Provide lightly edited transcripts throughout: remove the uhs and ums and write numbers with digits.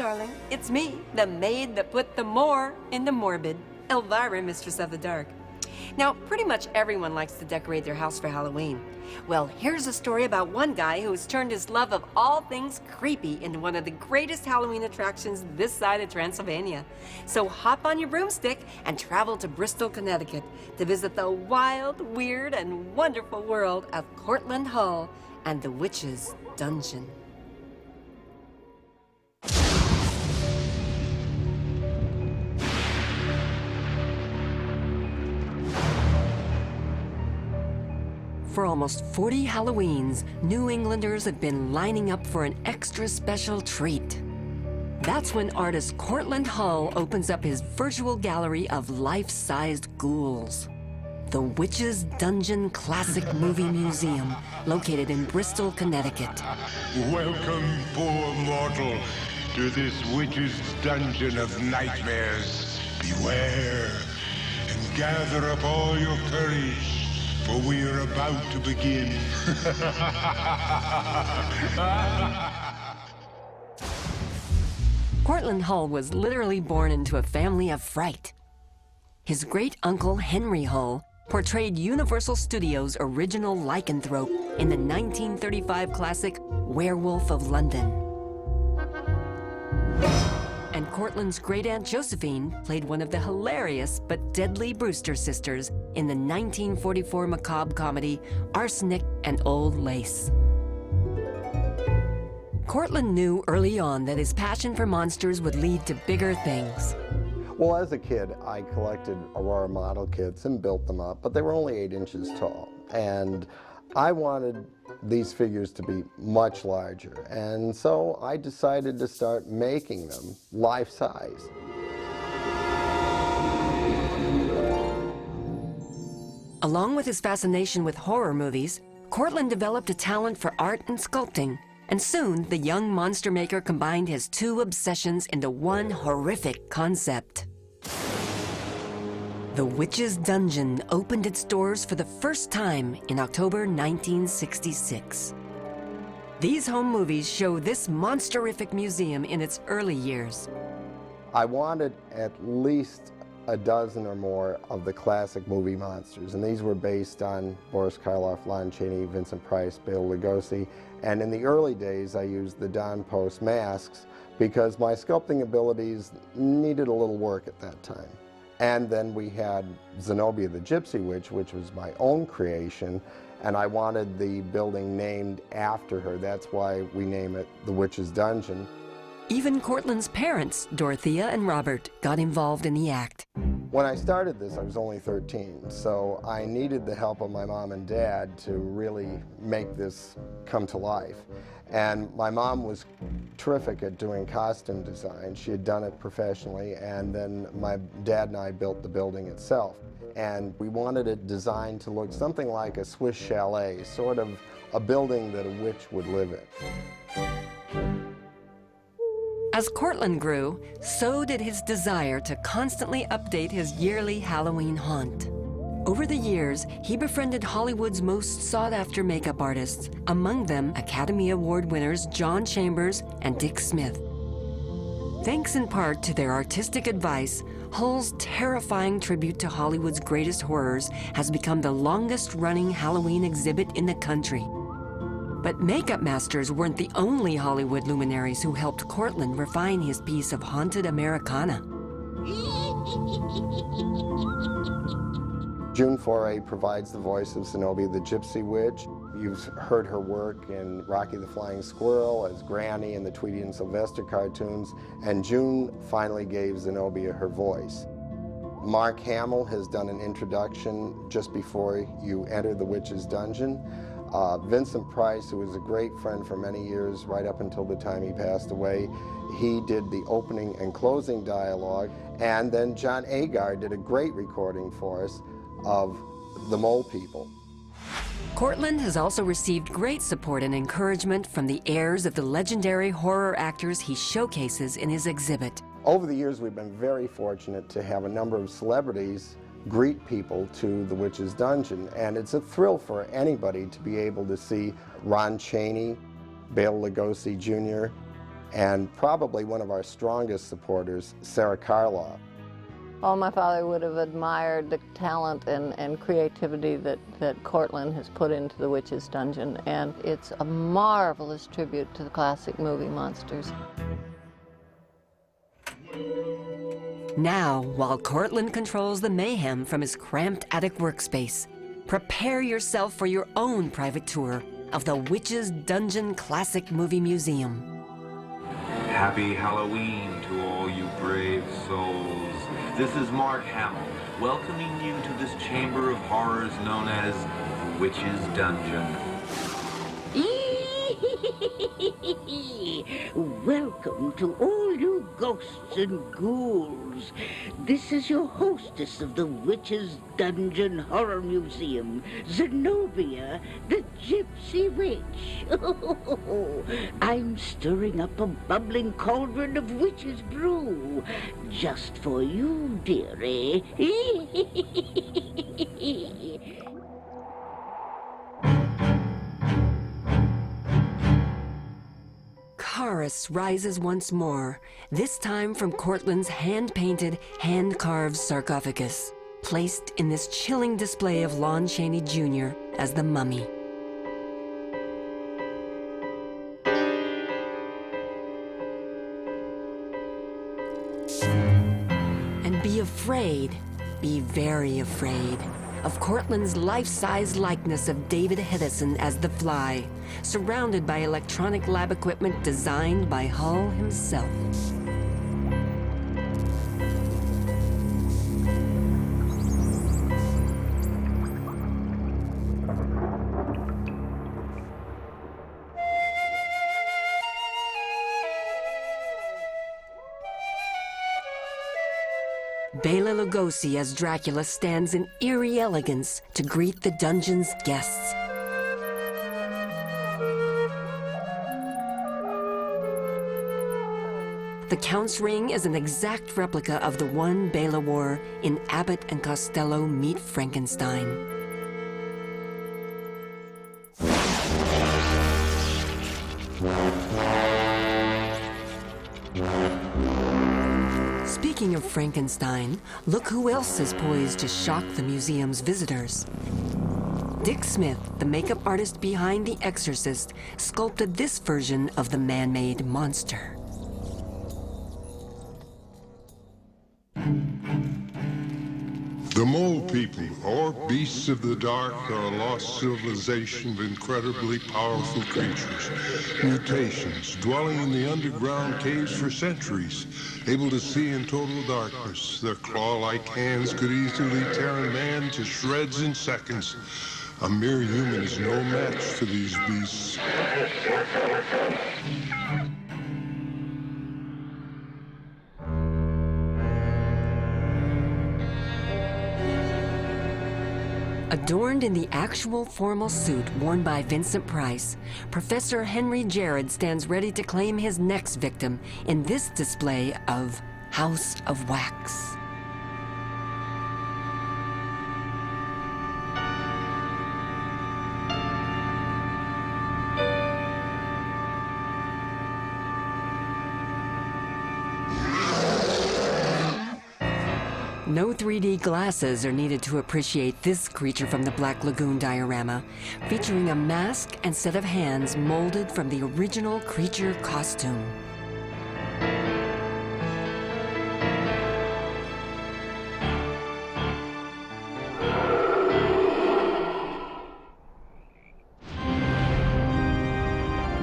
darling. It's me, the maid that put the more in the morbid. Elvira, Mistress of the Dark. Now, pretty much everyone likes to decorate their house for Halloween. Well, here's a story about one guy who has turned his love of all things creepy into one of the greatest Halloween attractions this side of Transylvania. So hop on your broomstick and travel to Bristol, Connecticut to visit the wild, weird, and wonderful world of Cortlandt Hall and the Witch's Dungeon. For almost 40 Halloweens, New Englanders have been lining up for an extra special treat. That's when artist Cortlandt Hall opens up his virtual gallery of life-sized ghouls. The Witch's Dungeon Classic Movie Museum, located in Bristol, Connecticut. Welcome, poor mortal, to this witch's dungeon of nightmares. Beware, and gather up all your courage, for we are about to begin. Cortlandt Hull was literally born into a family of fright. His great-uncle Henry Hull portrayed Universal Studios' original lycanthrope in the 1935 classic Werewolf of London. And Cortlandt's great-aunt Josephine played one of the hilarious but deadly Brewster sisters in the 1944 macabre comedy Arsenic and Old Lace. Cortlandt knew early on that his passion for monsters would lead to bigger things. Well, as a kid, I collected Aurora model kits and built them up, but they were only 8 inches tall. And I wanted these figures to be much larger, and so I decided to start making them life-size. Along with his fascination with horror movies, Cortlandt developed a talent for art and sculpting, and soon the young monster maker combined his 2 obsessions into one horrific concept. The Witch's Dungeon opened its doors for the first time in October 1966. These home movies show this monsterific museum in its early years. I wanted at least a dozen or more of the classic movie monsters, and these were based on Boris Karloff, Lon Chaney, Vincent Price, Bela Lugosi, and in the early days I used the Don Post masks because my sculpting abilities needed a little work at that time. And then we had Zenobia the Gypsy Witch, which was my own creation, and I wanted the building named after her. That's why we name it the Witch's Dungeon. Even Cortlandt's parents, Dorothea and Robert, got involved in the act. When I started this, I was only 13, so I needed the help of my mom and dad to really make this come to life. And my mom was terrific at doing costume design. She had done it professionally, and then my dad and I built the building itself. And we wanted it designed to look something like a Swiss chalet, sort of a building that a witch would live in. As Cortlandt grew, so did his desire to constantly update his yearly Halloween haunt. Over the years, he befriended Hollywood's most sought-after makeup artists, among them Academy Award winners John Chambers and Dick Smith. Thanks in part to their artistic advice, Hull's terrifying tribute to Hollywood's greatest horrors has become the longest-running Halloween exhibit in the country. But makeup masters weren't the only Hollywood luminaries who helped Cortlandt refine his piece of haunted Americana. June Foray provides the voice of Zenobia the Gypsy Witch. You've heard her work in Rocky the Flying Squirrel, as Granny in the Tweety and Sylvester cartoons, and June finally gave Zenobia her voice. Mark Hamill has done an introduction just before you enter the Witch's Dungeon. Vincent Price, who was a great friend for many years, right up until the time he passed away, he did the opening and closing dialogue. And then John Agar did a great recording for us of the Mole People. Cortlandt has also received great support and encouragement from the heirs of the legendary horror actors he showcases in his exhibit. Over the years, we've been very fortunate to have a number of celebrities greet people to the Witch's Dungeon, and it's a thrill for anybody to be able to see Ron Chaney, Bela Lugosi Jr., and probably one of our strongest supporters, Sarah Karloff. Oh, my father would have admired the talent and creativity that Cortlandt has put into the Witch's Dungeon, and it's a marvelous tribute to the classic movie Monsters. Now, while Cortlandt controls the mayhem from his cramped attic workspace, prepare yourself for your own private tour of the Witch's Dungeon Classic Movie Museum. Happy Halloween to all you brave souls. This is Mark Hamill, welcoming you to this chamber of horrors known as Witch's Dungeon. Welcome to all you ghosts and ghouls. This is your hostess of the Witch's Dungeon Horror Museum, Zenobia, the Gypsy Witch. I'm stirring up a bubbling cauldron of witch's brew, just for you, dearie. Chorus rises once more, this time from Cortlandt's hand-painted, hand-carved sarcophagus, placed in this chilling display of Lon Chaney Jr. as the mummy. And be afraid, be very afraid, of Cortlandt's life-size likeness of David Hedison as the Fly, surrounded by electronic lab equipment designed by Hull himself. Bela Lugosi as Dracula stands in eerie elegance to greet the dungeon's guests. The Count's ring is an exact replica of the one Bela wore in Abbott and Costello Meet Frankenstein. Speaking of Frankenstein, look who else is poised to shock the museum's visitors. Dick Smith, the makeup artist behind The Exorcist, sculpted this version of the man-made monster. The Mole People, or beasts of the dark, are a lost civilization of incredibly powerful creatures. Mutations, dwelling in the underground caves for centuries, able to see in total darkness. Their claw-like hands could easily tear a man to shreds in seconds. A mere human is no match to these beasts. Adorned in the actual formal suit worn by Vincent Price, Professor Henry Jared stands ready to claim his next victim in this display of House of Wax. No 3D glasses are needed to appreciate this creature from the Black Lagoon diorama, featuring a mask and set of hands molded from the original creature costume.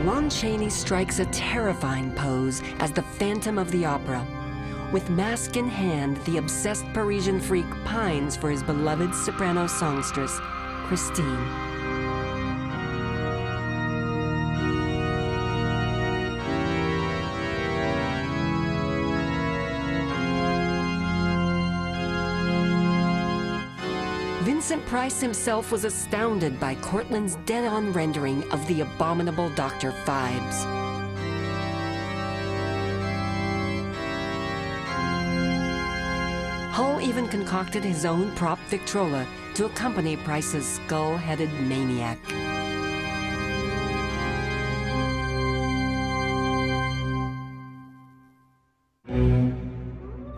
Lon Chaney strikes a terrifying pose as the Phantom of the Opera. With mask in hand, the obsessed Parisian freak pines for his beloved soprano songstress, Christine. Vincent Price himself was astounded by Cortlandt's dead-on rendering of the abominable Dr. Phibes. Hull even concocted his own prop Victrola to accompany Price's skull-headed maniac.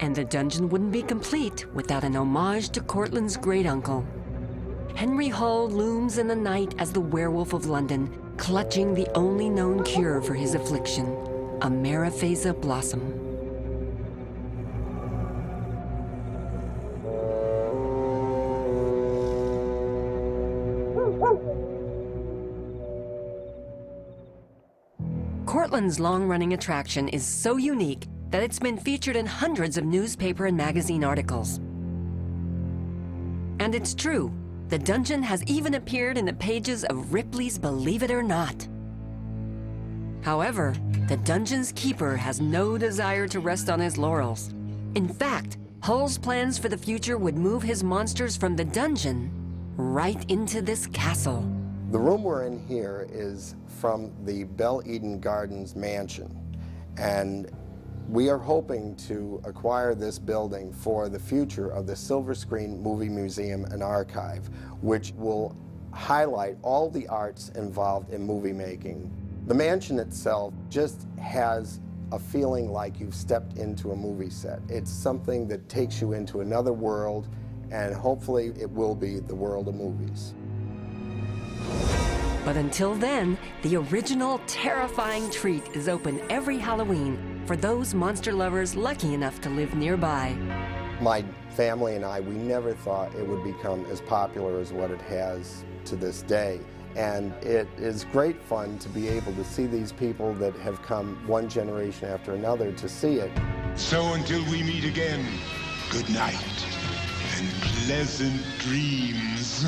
And the dungeon wouldn't be complete without an homage to Cortlandt's great-uncle. Henry Hull looms in the night as the werewolf of London, clutching the only known cure for his affliction, a Mariphasa blossom. Cortlandt's long-running attraction is so unique that it's been featured in hundreds of newspaper and magazine articles. And it's true, the dungeon has even appeared in the pages of Ripley's Believe It or Not. However, the dungeon's keeper has no desire to rest on his laurels. In fact, Hull's plans for the future would move his monsters from the dungeon right into this castle. The room we're in here is from the Belle Eden Gardens mansion, and we are hoping to acquire this building for the future of the Silver Screen Movie Museum and Archive, which will highlight all the arts involved in movie making. The mansion itself just has a feeling like you've stepped into a movie set. It's something that takes you into another world, and hopefully it will be the world of movies. But until then, the original terrifying treat is open every Halloween for those monster lovers lucky enough to live nearby. My family and I, we never thought it would become as popular as what it has to this day. And it is great fun to be able to see these people that have come one generation after another to see it. So until we meet again, good night and pleasant dreams.